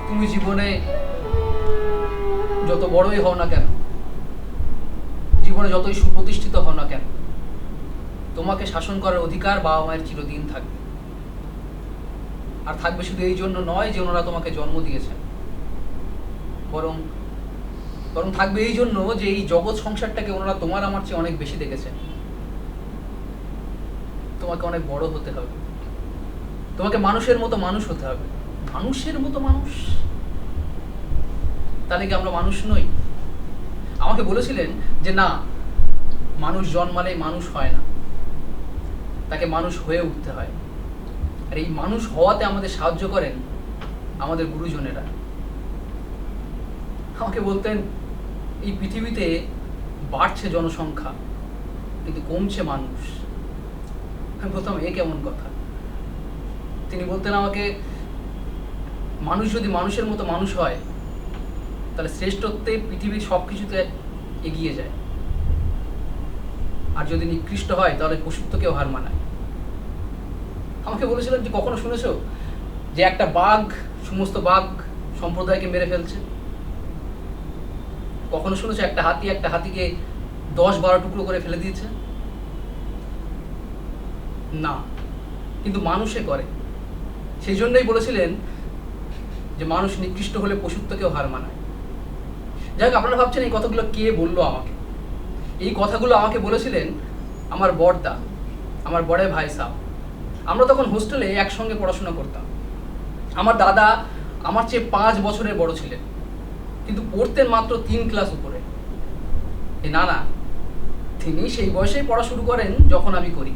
তুমি জীবনে যত বড়ই হও না কেন, জীবনে যতই সুপ্রতিষ্ঠিত হও না কেন, তোমাকে শাসন করার অধিকার বাবা মায়ের চিরদিন থাকবে। আর থাকবে শুধু এই জন্য নয় যে ওনারা তোমাকে জন্ম দিয়েছেন, বরং বরং থাকবে এই জন্য যে এই জগৎ সংসারটাকে ওনারা তোমার আমার চেয়ে অনেক বেশি দেখেছেন। তোমাকে অনেক বড় হতে হবে, তোমাকে মানুষের মতো মানুষ হতে হবে। মানুষের মতো মানুষ? তাহলে কি আমরা মানুষ নই? আমাকে বলেছিলেন যে না, মানুষ জন্মালে মানুষ হয় না, তাকে মানুষ হয়ে উঠতে হয়। আর এই মানুষ হওয়াতে আমাদের সাহায্য করেন আমাদের গুরুজনেরা। আমাকে বলতেন এই পৃথিবীতে বাড়ছে জনসংখ্যা কিন্তু কমছে মানুষ। আমি বলতাম এ কেমন কথা? তিনি বলতেন আমাকে, মানুষ যদি মানুষের মতো মানুষ হয় তাহলে শ্রেষ্ঠত্বে পৃথিবীর সব কিছুতে এগিয়ে যায়, আর যদি নিকৃষ্ট হয় তাহলে পশুত্বকেও হার মানায়। আমাকে বলেছিলেন যে কখনো শুনেছো যে একটা বাঘ সমস্ত বাঘ সম্প্রদায়কে মেরে ফেলছে? কখনো শুনেছো একটা হাতিকে 10-12 টুকরো করে ফেলে দিয়েছে? না, কিন্তু মানুষে করে। সেই জন্যই বলেছিলেন যে মানুষ নিকৃষ্ট হলে পশুত্বকেও হার মানায়। যাই হোক, আপনারা ভাবছেন এই কথাগুলো কে বললো আমাকে? এই কথাগুলো আমাকে বলেছিলেন আমার বড়দা, আমার বড় ভাই সাহেব। আমরা তখন হোস্টেলে একসঙ্গে পড়াশোনা করতাম। আমার দাদা আমার চেয়ে 5 বছরের বড় ছিলেন, কিন্তু পড়তেন মাত্র 3 ক্লাস উপরে। না, তিনি সেই বয়সেই পড়া শুরু করেন যখন আমি করি।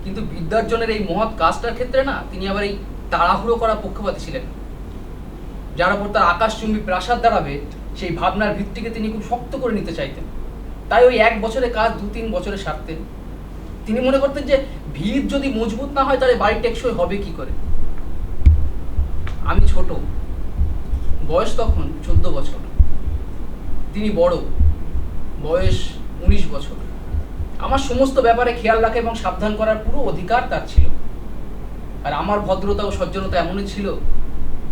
কিন্তু বিদ্যার্জনের এই মহৎ কাজটার ক্ষেত্রে না, তিনি আবার এই তাড়াহুড়ো করা পক্ষপাতী ছিলেন। যার উপর তার আকাশচুম্বী প্রাসাদ দাঁড়াবে সেই ভাবনার ভিত্তিকে তিনি খুব শক্ত করে নিতে চাইতেন। তাই ওই 1 বছরের কাজ 2-3 বছরে সারতেন। তিনি মনে করতেন যে ভিত যদি মজবুত না হয় তাহলে বাড়ি টেকসই হবে কি করে। আমি ছোট, বয়স তখন 14 বছর, তিনি বড়, বয়স 19 বছর। আমার সমস্ত ব্যাপারে খেয়াল রাখা এবং সাবধান করার পুরো অধিকার তার ছিল। আর আমার ভদ্রতা ও সজ্জনতা এমনই ছিল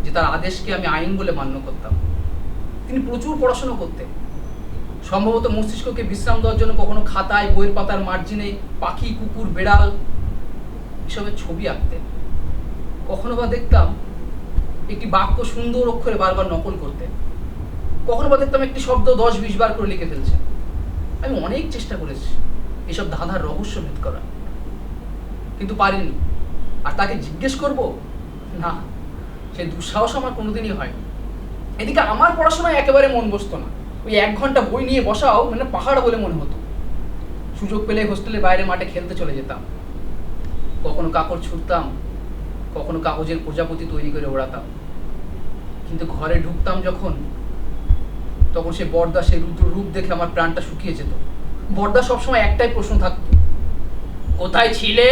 যে তার আদেশকে আমি আইন বলে মান্য করতাম। তিনি প্রচুর পড়াশোনা করতেন। সম্ভবত মস্তিষ্ককে বিশ্রাম দেওয়ার জন্য কখনো খাতায় বইয়ের পাতার মার্জিনে পাখি, কুকুর, বেড়াল এসবের ছবি আঁকতেন। কখনো বা দেখতাম একটি বাক্য সুন্দর অক্ষরে বারবার নকল করতেন। কখনো বা দেখতাম একটি শব্দ 10-20 বার করে লিখে ফেলছেন। আমি অনেক চেষ্টা করেছি এসব ধাঁধার রহস্য ভেদ করা, কিন্তু পারিনি। আর তাকে জিজ্ঞেস করব, না, সেই দুঃসাহস আমার কোনোদিনই হয়নি। এদিকে আমার পড়াশোনায় একেবারে মন বসতো না। ওই 1 ঘন্টা বই নিয়ে বসাও মানে পাহাড় বলে মনে হতো। সুযোগ পেলে হোস্টেলের বাইরে মাঠে খেলতে চলে যেতাম। কখনো কাপড় ছুঁড়তাম, কখনো কাগজের প্রজাপতি তৈরি করে ওড়াতাম। কিন্তু ঘরে ঢুকতাম যখন, তখন সে বড়দা সে রুদ্র রূপ দেখে আমার প্রাণটা শুকিয়ে যেত। বড়দা সবসময় একটাই প্রশ্ন থাকতো, কোথায় ছিলে?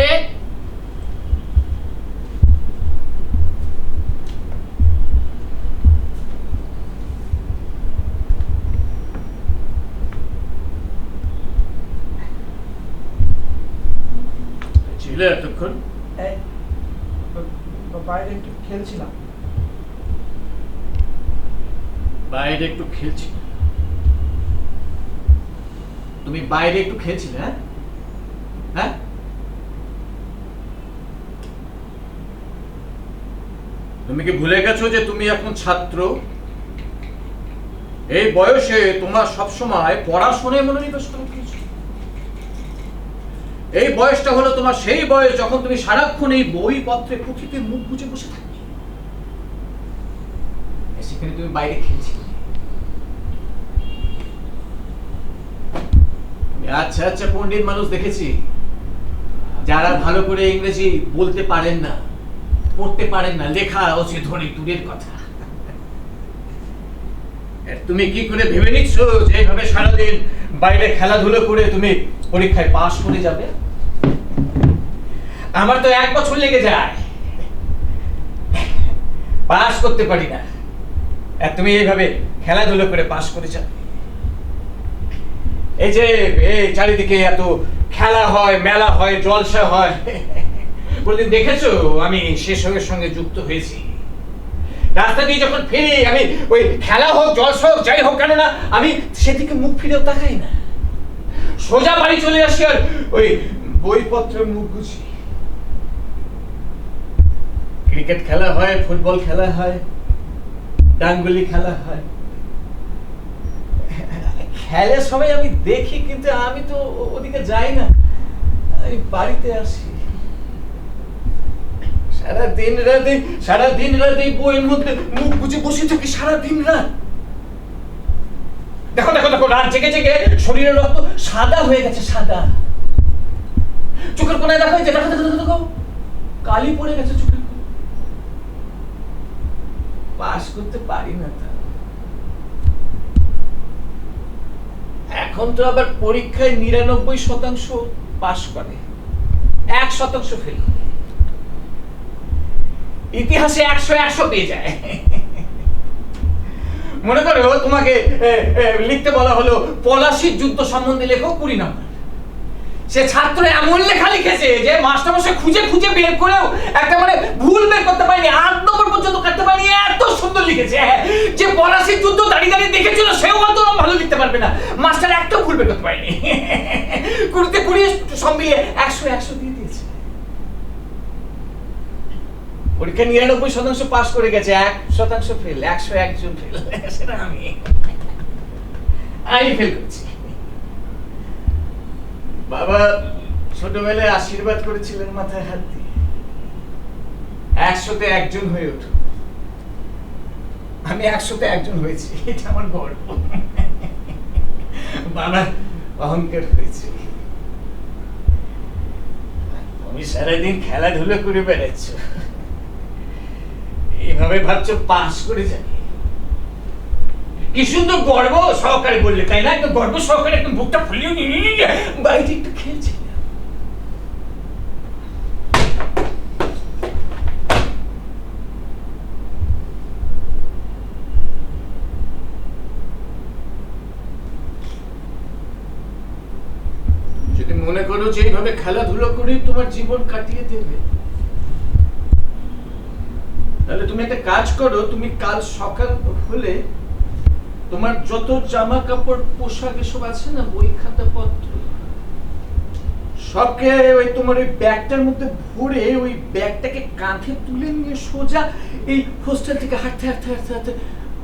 এতক্ষণ বাইরে একটু খেলছিলাম। বাইরে একটু খেলছি? তুমি বাইরে একটু খেলছিলে? হ্যাঁ, তুমি কি ভুলে গেছো যে তুমি এখন ছাত্র? এই বয়সে তোমার সবসময় পড়াশোনায় মনোনিবেশ করা উচিত। এই বয়সটা হলো তোমার সেই বয়স যখন তুমি সারাক্ষণ এই বই পত্রে পুঁথিতে মুখ গুজে বসে থাকবে। সেখানে তুমি বাইরে খেলছিলে। আচ্ছা আচ্ছা, পণ্ডিত মানুষ দেখেছি যারা ভালো করে ইংরেজি বলতে পারেন না, পড়তে পারেন না, লেখা অচেত ধরে দূরের কথা। তুমি কি করে ভেবে নিচ্ছ যে এইভাবে সারাদিন বাইরে খেলাধুলো করে তুমি পরীক্ষায় পাশ করে যাবে? আমার তো 1 বছর লেগে যায়, পাশ করতে পারি না, আর তুমি এইভাবে খেলাধুলো করে পাশ করে যাবে? এই যে এই চারিদিকে এত খেলা হয়, মেলা হয়, জলসা হয়, কোনদিন দেখেছো আমি সেসবের সঙ্গে যুক্ত হয়েছি? রাস্তা দিয়ে যখন ফিরি আমি ওই খেলা হোক, জলসা হোক, যাই হোক কেন না, আমি সেদিকে মুখ ফিরেও তাকাই না, সোজা বাড়ি চলে আসি আর ওই বইপত্রের মুখ গুছি। ক্রিকেট খেলা হয়, ফুটবল খেলা হয়, ডাঙ্গুলি খেলা হয়, খেলে সবাই আমি দেখি, কিন্তু আমি তো ওদিকে যাই না, আমি বাড়িতে আসি। সারা দিন রাত এই বইয়ের মধ্যে মুখ বুঝে বসে থাকি সারা দিন রাত। দেখো দেখো দেখো, রাত জেগে জেগে শরীরের রক্ত সাদা হয়ে গেছে, সাদা। চোখের কোনায় দেখো, যে দেখো দেখো দেখো, কালি পড়ে গেছে চোখের কোনায়। পাস করতে পারি না তা। এখন তো আবার পরীক্ষায় 99% পাস করে, 1% ফেল। ইতিহাসে 100 পেয়ে যায়। মনে করো তোমাকে লিখতে বলা হলো পলাশীর যুদ্ধ সম্বন্ধে লেখো 20 নম্বর। সে ছাত্র এমন লেখা লিখেছে যে মাস্টারমশাই খুঁজে খুঁজে বের করেও একটা মানে ভুল বের করতে পারেনি, 8 নম্বর পর্যন্ত কাটতে পারেনি, এত সুন্দর লিখেছে যে পলাশীর যুদ্ধ দাঁড়িয়ে দাঁড়িয়ে দেখেছিল সেও হয়তো ভালো লিখতে পারবে না। মাস্টার একটা ভুল বের করতে পারেনি, 20তে 20 সব মিলিয়ে 100 দিয়ে দিয়েছে। পরীক্ষা 99% পাস করে গেছে, 1% ফেল, 101 জন ফেল। সেটা আমি ফেল করেছি। বাবা ছোটবেলায় আশীর্বাদ করেছিলেন মাথায় হাত দিয়ে, 100তে 1 জন হয়ে ওঠো। আমি 100তে 1 জন হয়েছি, এটা আমার গর্ব। বাবা অহংকার হয়েছে। তুমি সারাদিন খেলাধুলো করে বেড়াচ্ছ, এইভাবে ভাবছো পাস করে যাবে। কি সুন্দর গর্ব সহকারে বললে, তাই না? একদম গর্ব সহকারে একদম বুকটা ফুলিয়ে নিয়ে বাড়িতে একটু খেলছি। যদি মনে করো যে এইভাবে খেলাধুলো করে তোমার জীবন কাটিয়ে দেবে, তাহলে তুমি একটা কাজ করো, তুমি কাল সকাল হলে তোমার যত জামা কাপড় পোশাক এসব আছে না, বই খাতা পত্র, সবকে ওই তোমার ওই ব্যাগটার মধ্যে ভরে ওই ব্যাগটাকে কাঁধে তুলে নিয়ে সোজা এই হোস্টেল থেকে হাঁটতে হাঁটতে হাঁটতে হাঁটতে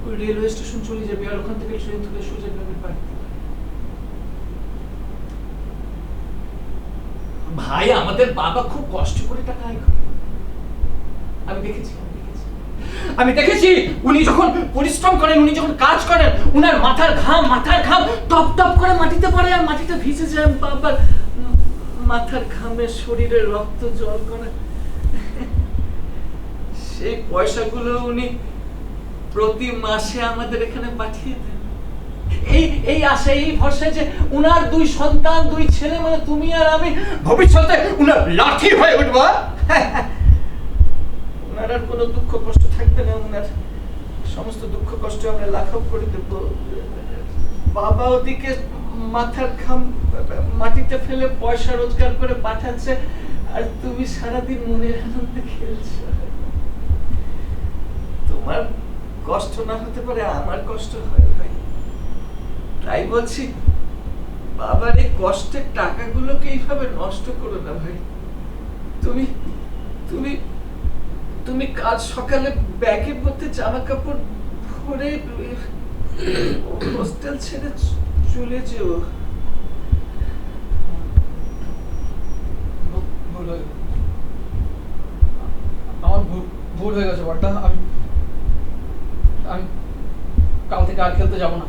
ওই রেলওয়ে স্টেশন চলে যাবে, আর ওখান থেকে ট্রেন ধরে সোজা গ্রামের বাড়ি। ভাই আমাদের বাবা খুব কষ্ট করে টাকা আয় করে, আমি দেখেছি উনি যখন পরিশ্রম করেন, উনি যখন কাজ করেন, উনার মাথার ঘাম টপ টপ করে মাটিতে পড়ে, আর মাটিতে ভিজে যায়, বাবার মাথার ঘামে শরীরে রক্ত জল করে। সেই পয়সাগুলো উনি প্রতি মাসে আমাদের এখানে পাঠিয়ে দেন। এই আশা, এই ভরসা যে উনার 2 সন্তান, 2 ছেলে, মানে তুমি আর আমি ভবিষ্যতে উনার লাঠি হয়ে উঠবো। উনার আর কোনো দুঃখ কষ্ট থাকবে না, উনার সমস্ত দুঃখ কষ্ট আমরা লাঘব করে দেব। বাবা ওদিকে মাথার ঘাম মাটিতে ফেলে পয়সা রোজগার করে পাঠাচ্ছে, আর তুমি সারাদিন মনের আনন্দে খেলছো। তোমার কষ্ট না হতে পারে, আমার কষ্ট হয় ভাই। তাই বলছি, বাবার এই কষ্টের টাকাগুলোকে এইভাবে নষ্ট করো না ভাই। তুমি তুমি তুমি কাল সকালে ব্যাগের মধ্যে জামা কাপড় ভরে হোস্টেল ছেড়ে চলে যেও। আমার ভুল হয়ে গেছে বড়টা। আমি কাল থেকে আর খেলতে যাব না।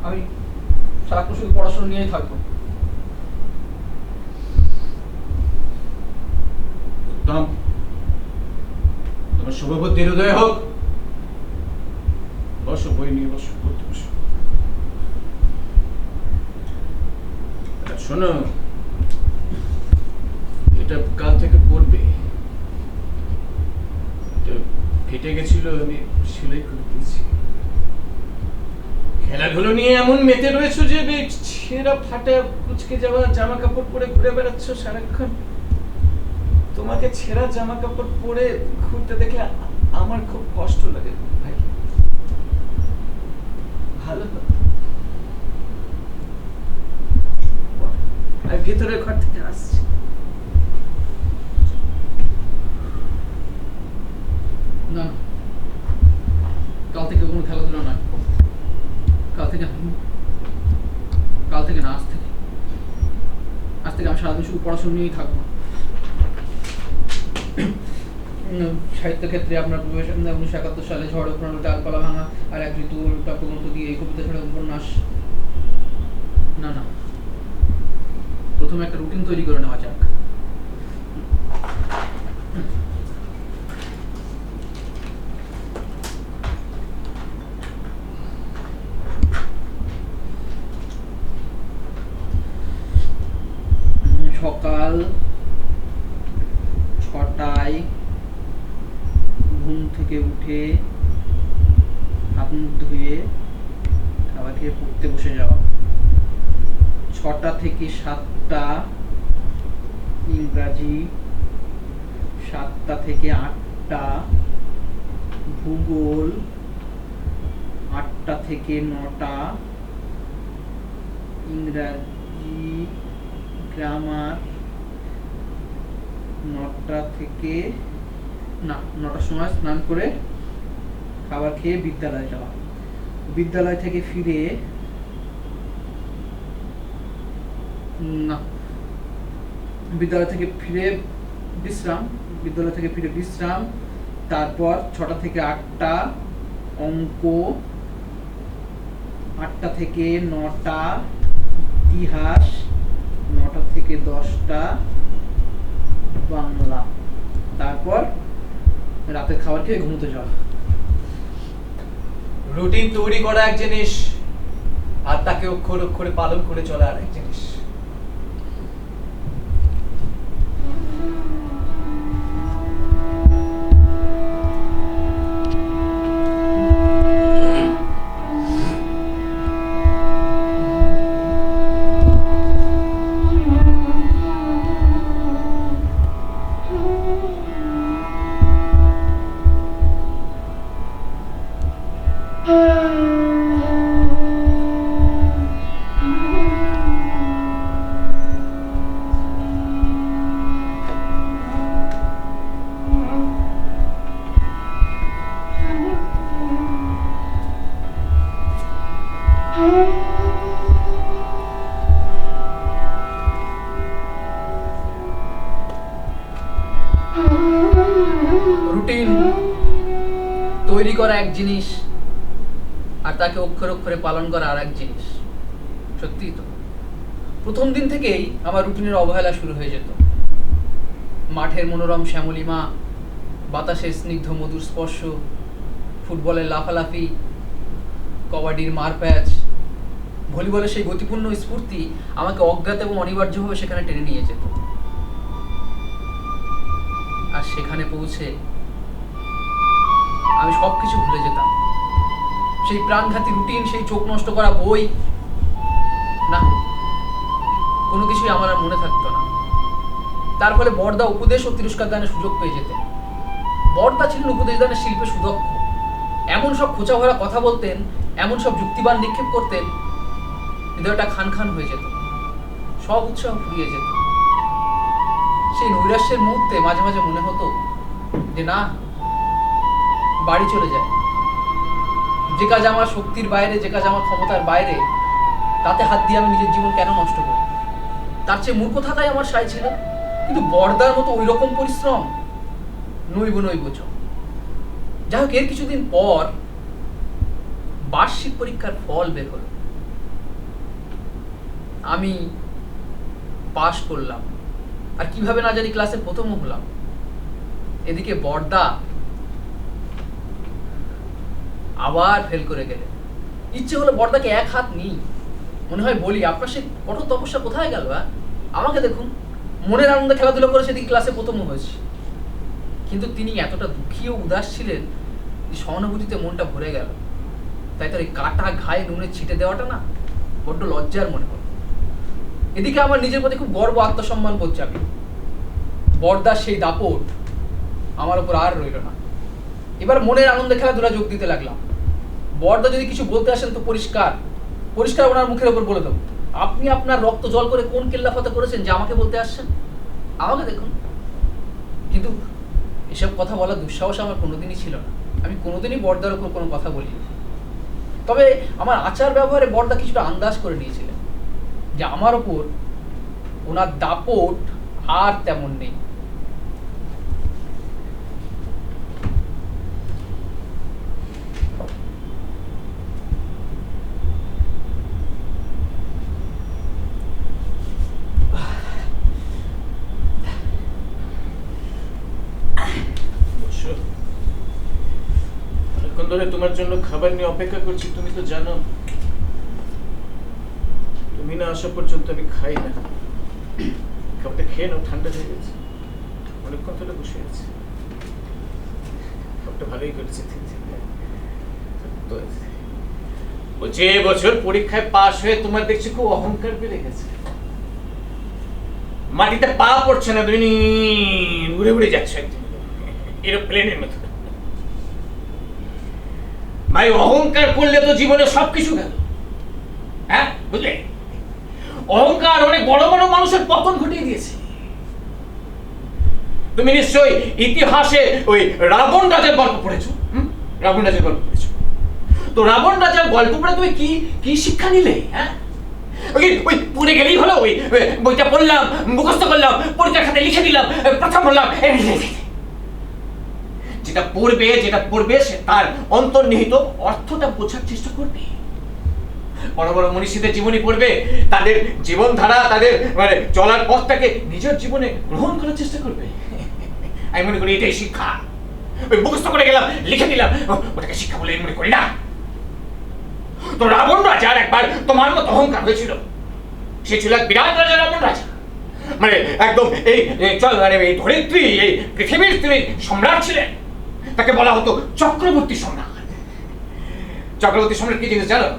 আমি সারাক্ষণ শুধু পড়াশোনা নিয়েই থাকবো। তোমার শুভবুদ্ধির উদয় হোক। বসো, বই নিয়ে বসো, পড়তে বসো। শোনো, এটা কাল থেকে পড়বে। এটা ফেটে গেছিল, আমি সেলাই করে দিয়েছি। খেলাধুলো নিয়ে এমন মেতে রয়েছো যে ছেঁড়া ফাটা কুচকে যাওয়া জামা কাপড় পরে ঘুরে বেড়াচ্ছ সারাক্ষণ। তোমাকে ছেঁড়া জামা কাপড় পরে ঘুরতে দেখে আমার খুব কষ্ট লাগে ভাই। ভালো আর ভেতরের ঘর থেকে আসছে। না, কাল থেকে কোনো খেলাধুলা নয়। কাল থেকে না, আজ থেকে আমি সারাদিন শুধু পড়াশোনা নিয়েই থাকবো। সাহিত্য ক্ষেত্রে আপনার 1971 সালে ঝড় ও প্রণালীতে ডালপালা ভাঙা আর এক ঋতু টপগ্রন্থ দিয়ে এই কবিতা ছাড়া উপন্যাস। না, প্রথমে একটা রুটিন তৈরি করে নেওয়া যাক। সকাল 6টায় ঘুম থেকে উঠে হাত মুখ ধুয়ে খাবার খেয়ে পড়তে বসে যাওয়া। 6টা থেকে 7টা ইংরাজি, 7টা থেকে 8টা ভূগোল, 8টা থেকে 9টা ইংরাজি গ্রামার, 9টার সময় স্নান করে খাবার খেয়ে বিদ্যালয়ে যাওয়া। বিদ্যালয় থেকে ফিরে বিশ্রাম। তারপর 6টা থেকে 8টা অঙ্ক, 8টা থেকে 9টা ইতিহাস, 9টা থেকে 10টা বাংলা। তারপর রাতের খাবার খেয়ে ঘুমোতে যাওয়া। রুটিন তৈরি করা এক জিনিস, আর তাকে অক্ষর অক্ষরে পালন করে চলা আরেক জিনিস। রুটিন তৈরি করা এক জিনিস, আর তাকে অক্ষর অক্ষরে পালন করা আর এক জিনিস। সত্যি তো, প্রথম দিন থেকেই আমার রুটিনের অবহেলা শুরু হয়ে যেত। মাঠের মনোরম শ্যামলিমা, বাতাসের স্নিগ্ধ মধুর স্পর্শ, ফুটবলের লাফালাফি, কবাডির মারপ্যাচ, ভলিবলের সেই গতিপূর্ণ স্ফূর্তি আমাকে অজ্ঞাত এবং অনিবার্যভাবে সেখানে টেনে নিয়ে যেত। আর সেখানে পৌঁছে আমি সবকিছু ভুলে যেতাম। সেই প্রাণঘাতী রুটিন, সেই চোখ নষ্ট করা বই, না, কোনো কিছুই আমার আর মনে থাকতো না। তার ফলে বড়দা উপদেশ ও তিরস্কার দানের সুযোগ পেয়ে যেতেন। বড়দা ছিলেন উপদেশ দানের শিল্পে সুদক্ষ। এমন সব খোঁচা ভরা কথা বলতেন, এমন সব যুক্তিবান নিক্ষেপ করতেন, হৃদয়টা খান খান হয়ে যেত, সব উৎসাহ ফুরিয়ে যেত। সেই নৈরাশ্যের মুহূর্তে মাঝে মাঝে মনে হতো যে না, বাড়ি চলে যায়। যে কাজ আমার শক্তির বাইরে, যে কাজ আমার ক্ষমতার বাইরে, তাতে হাত দিয়ে আমি নিজের জীবন কেন নষ্ট করি? তার চেয়ে মূর্খ থাকাই আমার সায় ছিল। কিন্তু বড়দার মতো ওই রকম পরিশ্রম নইব চ। যাই হোক, এর কিছুদিন পর বার্ষিক পরীক্ষার ফল বের হলো। আমি পাশ করলাম, আর কিভাবে না জানি ক্লাসে প্রথমও হলাম। এদিকে বড়দা আবার ফেল করে গেলে। ইচ্ছে হলো বড়দাকে এক হাত নিই, মনে হয় বলি আপনার সে কঠোর তপস্যা কোথায় গেল? আমাকে দেখুন, মনের আনন্দে খেলাধুলা করে সেদিন ক্লাসে প্রথম হয়েছে। কিন্তু তিনি এতটা দুঃখী ও উদাস ছিলেন যে সহানুভূতিতে মনটা ভরে গেল। তাই তার এই কাটা ঘায়ে নুনে ছিটে দেওয়াটা না বড্ড লজ্জার মনে হল। এদিকে আমার নিজের প্রতি খুব গর্ব, আত্মসম্মান বোধ যাবে। বড়দার সেই দাপট আমার উপর আর রইল না। এবার মনের আনন্দে খেলাধুলা যোগ দিতে লাগলাম। বড়দা যদি কিছু বলতে আসেন তো পরিষ্কার পরিষ্কার ওনার মুখের ওপর বলে দেবো, আপনি আপনার রক্ত জল করে কোন কেল্লাফতে করেছেন যে আমাকে বলতে আসছেন? আমাকে দেখুন। কিন্তু এসব কথা বলার দুঃসাহস আমার কোনোদিনই ছিল না। আমি কোনোদিনই বড়দার ওপর কোনো কথা বলিনি। তবে আমার আচার ব্যবহারে বড়দা কিছুটা আন্দাজ করে নিয়েছিলেন যে আমার ওপর ওনার দাপট আর তেমন নেই। অনেকক্ষণ ধরে তোমার জন্য খাবার নিয়ে অপেক্ষা করছি, তুমি তো জানো তুমি না আসা পর্যন্ত আমি খাই না। খাবারটা খেয়ে নাও, ঠান্ডা হয়ে গেছে, অনেকক্ষণ ধরে বসে আছি। খাবারটা ভালোই করেছে। যে বছর পরীক্ষায় পাশ হয়ে তোমার দেখছি খুব অহংকার বেড়ে গেছে, মাটিতে পা পড়ছে না, তুমি উড়ে উড়ে যাচ্ছ একদম এরোপ্লেনের মতো। ভাই অহংকার করলে তো জীবনে সবকিছু গেল। হ্যাঁ বুঝলে, অহংকার অনেক বড় বড় মানুষের পতন ঘটিয়ে দিয়েছে। তুমি নিশ্চয়ই ইতিহাসে ওই রাবণ রাজার গল্প পড়েছো। রাবণ রাজার গল্প পড়েছো তো রাবণ রাজার গল্প পড়ে তুমি কি কি শিক্ষা নিলে? হ্যাঁ ওই পড়ে গেলেই হলো, ওই বইটা পড়লাম, মুখস্থ করলাম, পরীক্ষার খাতায় লিখে দিলাম, প্রথম বললাম। যেটা পড়বে সে তার অন্তর্নিহিত অর্থটা বোঝার চেষ্টা করবে। বড় বড় মনীষীদের জীবনী পড়বে, তাদের জীবনধারা, তাদের মানে চলার পথটাকে নিজের জীবনে গ্রহণ করার চেষ্টা করবে। আমি মনে করি এটাই শিক্ষা। ওই মুখস্থ করে গেলাম, লিখে দিলাম, ওটাকে শিক্ষা বলে মনে করি না। তো রাবণ রাজার একবার তোমার মতো অহংকার হয়েছিল। সে ছিল এক বিরাট রাজা, রাবণ রাজা। মানে একদম এই ধরিত্রী, এই পৃথিবীর তিনি সম্রাট ছিলেন। তাকে বলা হতো চক্রবর্তী সম্রাট। চক্রবর্তী সম্রাট কি জিনিস জানো?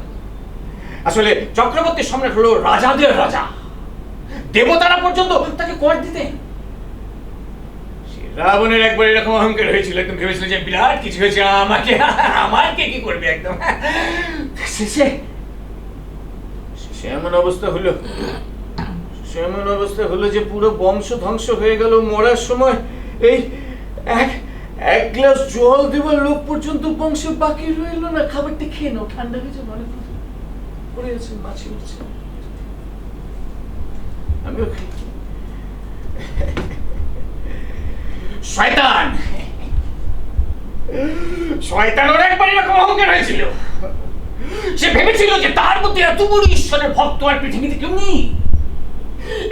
আসলে চক্রবর্তী সম্রাট হলো রাজাদের রাজা। দেবতারা পর্যন্ত তাকে কর দিতেন। রাবণের একবার এরকম অহংকার হয়েছিল, একদম ভেবেছিল যে বিরাট কিছু হয়েছে, আমাকে কি করবে একদম। সে এমন অবস্থা হলো যে পুরো বংশ ধ্বংস হয়ে গেল। মরার সময় এই এক গ্লাস জল দেবার লোক পর্যন্ত বংশে বাকি রইল না। খাবারটা খেয়ে নাও, ঠান্ডা হয়ে যাবে, অনেক পড়ে আছে, মাছি উঠছে। আমিও খাই। শয়তানের একবার এরকম অহংকার হয়েছিল। সে ভেবেছিল যে তার মধ্যে এত বড় ঈশ্বরের ভক্ত আর পৃথিবীতে কেউ নেই।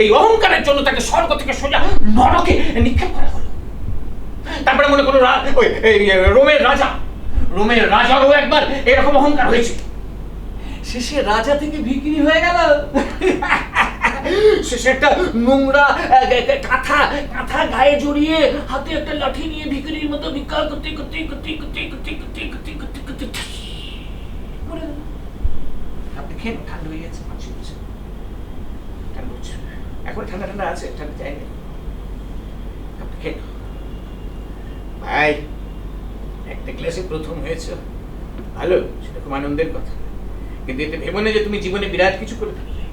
এই অহংকারের জন্য তাকে স্বর্গ থেকে সোজা নরকে নিক্ষেপ করা হলো। তারপরে মনে করো রোমের রাজারও একবার এরকম অহংকার হয়েছিল। শেষে রাজা থেকে ভিখিরি হয়ে গেল। শেষে একটা নোংরা কাঁথা গায়ে জড়িয়ে, হাতে একটা লাঠি নিয়ে ভিখিরির মতো ভিক্ষা করতে আপনি খেয়ে ঠান্ডা হয়ে গেছে, এখন ঠান্ডা আছে, ঠান্ডা যায়নি। আপনি খেয়ে ভাই, একটা ক্লাসে প্রথম হয়েছে, ভালো, সেটা খুব আনন্দের কথা। কিন্তু এতে ভেবো না যে তুমি জীবনে বিরাট কিছু করে ফেললে।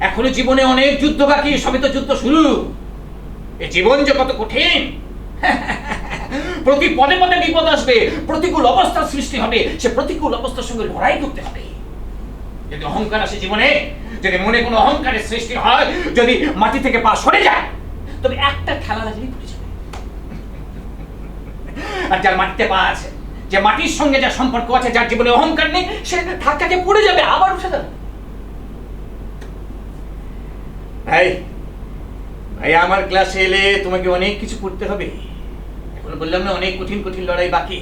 এখনো জীবনে অনেক যুদ্ধ বাকি, সবে তো যুদ্ধ শুরু। এই জীবন যে কত কঠিন, প্রতি পদে পদে বিপদ আসবে, প্রতিকূল অবস্থার সৃষ্টি হবে। সে প্রতিকূল অবস্থার সঙ্গে লড়াই করতে হবে। যদি অহংকার আসে জীবনে, যদি মনে কোনো অহংকারের সৃষ্টি হয়, যদি মাটি থেকে পা সরে যায়, তবে একটা খেলা লাগলেই পড়ে যাবে। আর যার মাটিতে পা আছে, যে মাটির সঙ্গে যার সম্পর্ক আছে, যার জীবনে অহংকার নেই, সে ধাক্কাকে পড়ে যাবে, আবার উঠে যাবে। ভাই আমার ক্লাসে এলে তোমাকে অনেক কিছু পড়তে হবে। এখন বললাম না, অনেক কঠিন লড়াই বাকি।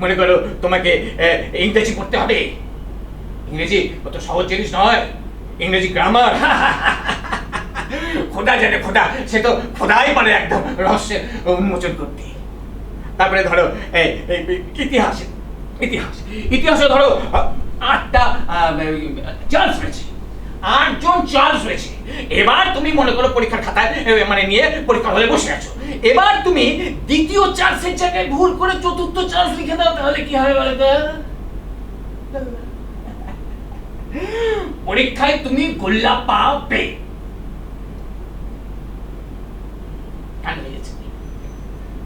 মনে করো তোমাকে ইংরেজি পড়তে হবে। ইংরেজি অত সহজ জিনিস নয়, ইংরেজি গ্রামার খোদা জানে, খোদা, সে তো খোদাই পারে একদম রহস্যের উন্মোচন করতে। তারপরে ধরো ইতিহাস, ইতিহাস, ইতিহাসে ধরো 8টা চার্লস রয়েছে, 8 জন চার্লস রয়েছে। এবার তুমি মনে করো পরীক্ষার খাতায় মানে নিয়ে পরীক্ষা হলে বসে আছো, এবার তুমি দ্বিতীয় চার্লসের জায়গায় ভুল করে চতুর্থ চার্লস লিখে দাও, তাহলে কি হবে বলো তো? পরীক্ষায় তুমি গোল্লা পাবে।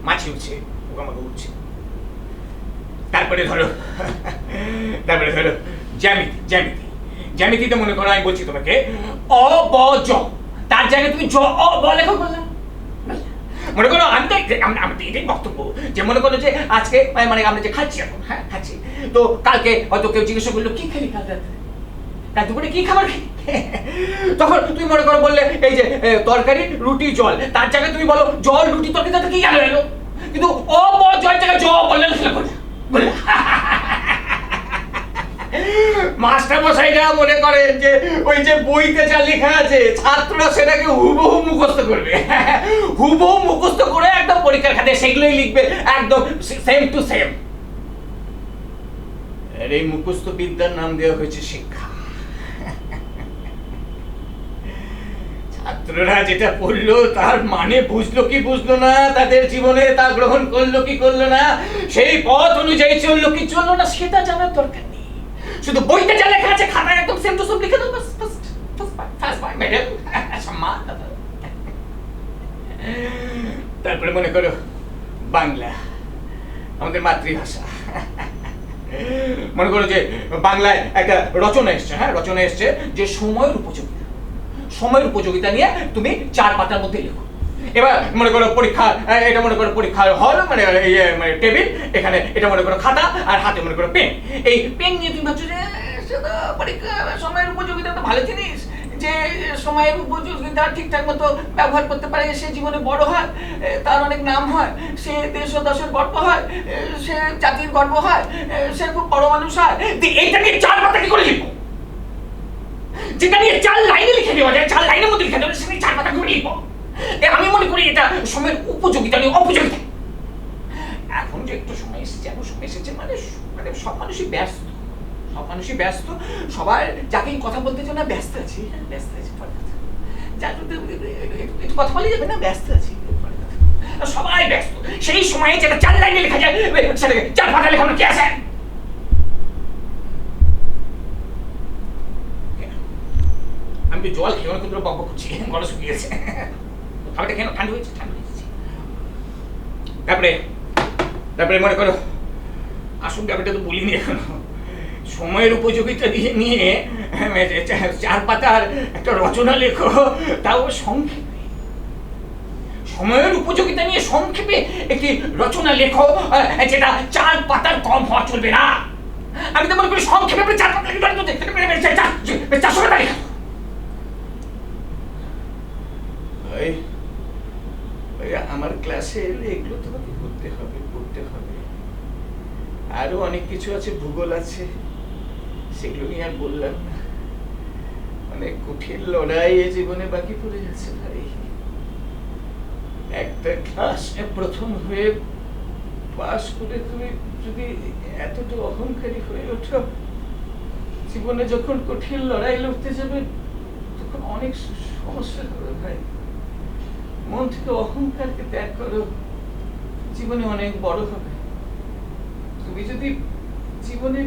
মাছি উঠছে, পোকামাকড় উঠছে। তারপরে ধরো জ্যামিতি, জ্যামিতি, জ্যামিতিতে মনে করো আমি বলছি তোমাকে অ ব জ, তার জায়গায় তুমি জ অ ব লেখো। মনে করো আমি এটাই বক্তব্য যে মনে করো যে আজকে মানে আমরা যে খাচ্ছি এখন, হ্যাঁ খাচ্ছি, তো কালকে হয়তো কেউ জিজ্ঞাসা করলো কি খেলি কাল রাতে, কাল দুপুরে কি খাবার খেলি, তখন তুমি মনে করো বললে এই যে তরকারি রুটি জল, তার জায়গায় তুমি বলো জল রুটি তরকারি, তাতে কি গেল এলো, কিন্তু অ ব জল জায়গায় জ বললে মাস্টার মশাইরা মনে করেন যে ওই যে বইতে যা লেখা আছে ছাত্ররা সেটাকে হুবহু মুখস্থ করবে, হুবহু মুখস্থ করে একদম পরীক্ষার খাতায় সেগুলোই লিখবে, একদম সেম টু সেম। আর এই মুখস্থ বিদ্যার নাম দেওয়া হয়েছে শিক্ষা। ছাত্ররা যেটা পড়লো তার মানে বুঝলো কি বুঝলো না, তাদের জীবনে তা গ্রহণ করলো কি করলো না, সেই পথ অনুযায়ী চললো কি চললো না, সেটা জানার দরকার নেই। শুধু বইতে যা লেখা আছে খাতায় একদম সেম টু সেম লিখে দাও, বাস বাস ফার্স্ট বাই ম্যাডাম সম্মান। তারপরে মনে করো বাংলা, আমাদের মাতৃভাষা। মনে করো যে বাংলায় একটা রচনা এসছে, হ্যাঁ রচনা এসছে যে সময়ের উপযোগিতা, সময়ের উপযোগিতা নিয়ে তুমি 4 পাতার মধ্যে লেখো। এবার মনে করো পরীক্ষা, এটা মনে করো পরীক্ষার হল মানে মানে টেবিল, এখানে এটা মনে করো খাতা, আর হাতে মনে করো পেন। এই পেন নিয়ে তুমি ভাবছো যে পরীক্ষা সময়ের উপযোগিতা তো ভালো জিনিস, যে সময়ের উপযোগিতা ঠিকঠাক মতো ব্যবহার করতে পারে সে জীবনে বড় হয়, তার অনেক নাম হয়, সে দেশ ও দশের গর্ব হয়, সে জাতির গর্ব হয়, সে খুব বড় মানুষ হয়। এইটা নিয়ে 4 পাতা কি করে লিখবো? যেটা নিয়ে 4 লাইনে লিখে দেওয়া যায়, 4 লাইনের মধ্যে লিখে দেওয়া যায়, সেটা 4 পাতা করে লিখবো। আমি মনে করি এটা সময়ের উপযোগিতা নিয়ে অপযোগিতা। এখন যে একটু সময় এসেছে, এখন সময় এসেছে মানে মানে সব মানুষই ব্যস্ত, সব মানুষই ব্যস্ত, সবার যাকে কথা বলতে চাই না ব্যস্ত আছি, ব্যস্ত আছি, একটু কথা বলে যাবে না, ব্যস্ত আছি, সবাই ব্যস্ত। সেই সময়ে যেটা 4 লাইনে লেখা যায় সেটাকে 4 পাতা লেখানো কি আছে? আমি তো জল খেয়ে অনেক বক বক করছি, গলা শুকিয়ে গেছে, খাবারটা কেন ঠান্ডা হয়েছে, ঠান্ডা হয়েছে। তারপরে মনে করো আসল ব্যাপারটা তো বলিনি এখনো, সময়ের উপযোগিতা দিয়ে নিয়ে 4 পাতার একটা রচনা লেখো, তাও সংক্ষেপে। সময়ের উপযোগিতা নিয়ে সংক্ষেপে একটি রচনা লেখো, যেটা 4 পাতার কম হওয়া চলবে না। আমি তো মনে করি সংক্ষেপে 4 পাতা লিখে 400 পাতা লেখা। আমার ক্লাসে এগুলো তোমাকে পড়তে হবে, পড়তে হবে। আরো অনেক কিছু আছে, ভূগোল আছে, সেগুলো নিয়ে আর বললাম না। অনেক কঠিন লড়াই এ জীবনে বাকি পড়ে যাচ্ছে ভাই। একটা ক্লাসে প্রথম হয়ে পাস করে তুমি যদি এতটা অহংকারী হয়ে ওঠো, জীবনে যখন কঠিন লড়াই লড়তে যাবে তখন অনেক সমস্যা হবে ভাই। মন থেকে অহংকারকে ত্যাগ করো, জীবনে অনেক বড় হবে। তুমি যদি জীবনে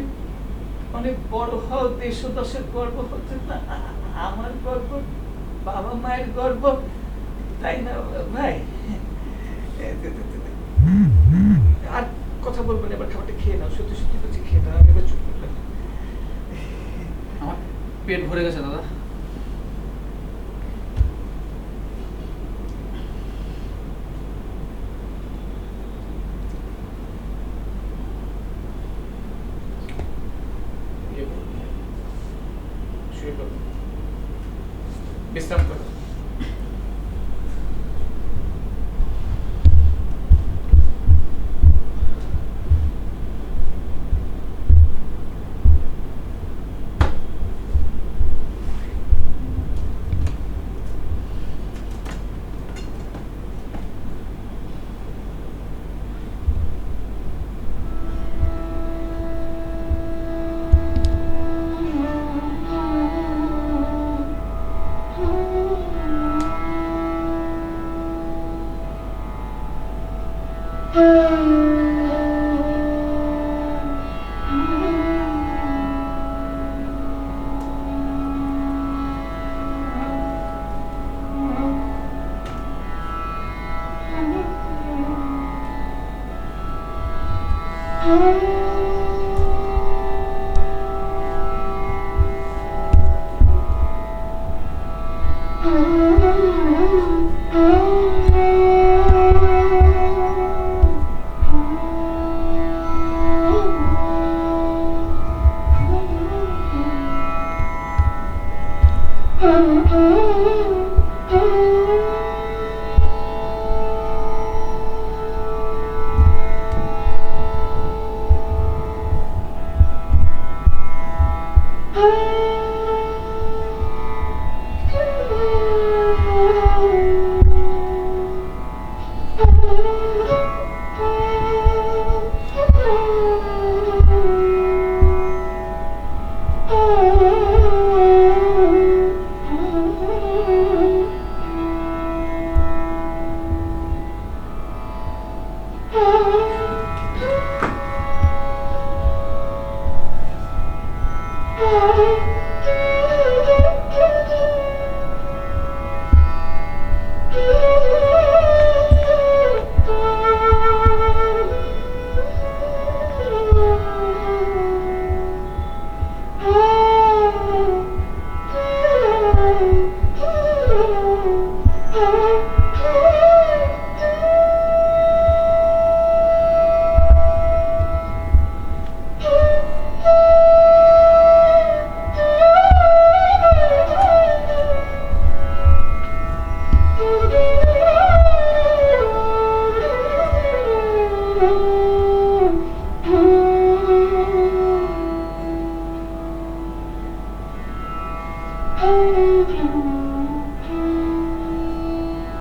অনেক বড় হও, দেশ ও দশের গর্ব হতে না, আমার গর্ব, বাবা মায়ের গর্ব, তাই না ভাই? আর কথা বলবো না, এবার খাবারটা খেয়ে নাও, সত্যি সত্যি বলছি খেয়ে নাও। আমি এবার চুপ করলাম, আমার পেট ভরে গেছে দাদা। বিশ্রাম করো।